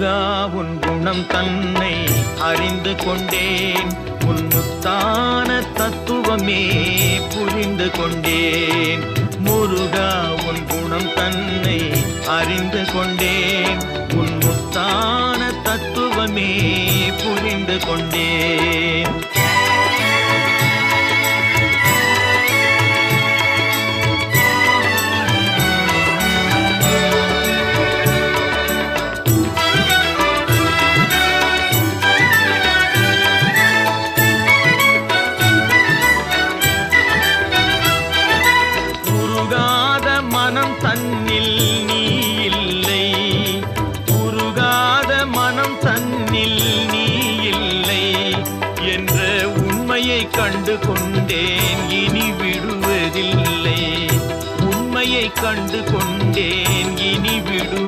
முருகா உன் குணம் தன்னை அறிந்து கொண்டேன், உன் முத்தான தத்துவமே புரிந்து கொண்டேன். முருகா உன் குணம் தன்னை அறிந்து கொண்டேன், உன் முத்தான தத்துவமே புரிந்து கொண்டேன். மனம் தன்னில் நீ இல்லை, உருகாத மனம் தன்னில் நீ இல்லை என்ற உண்மையை கண்டு கொண்டேன், இனி விடுவதில்லை. உண்மையை கண்டு கொண்டேன், இனி விடு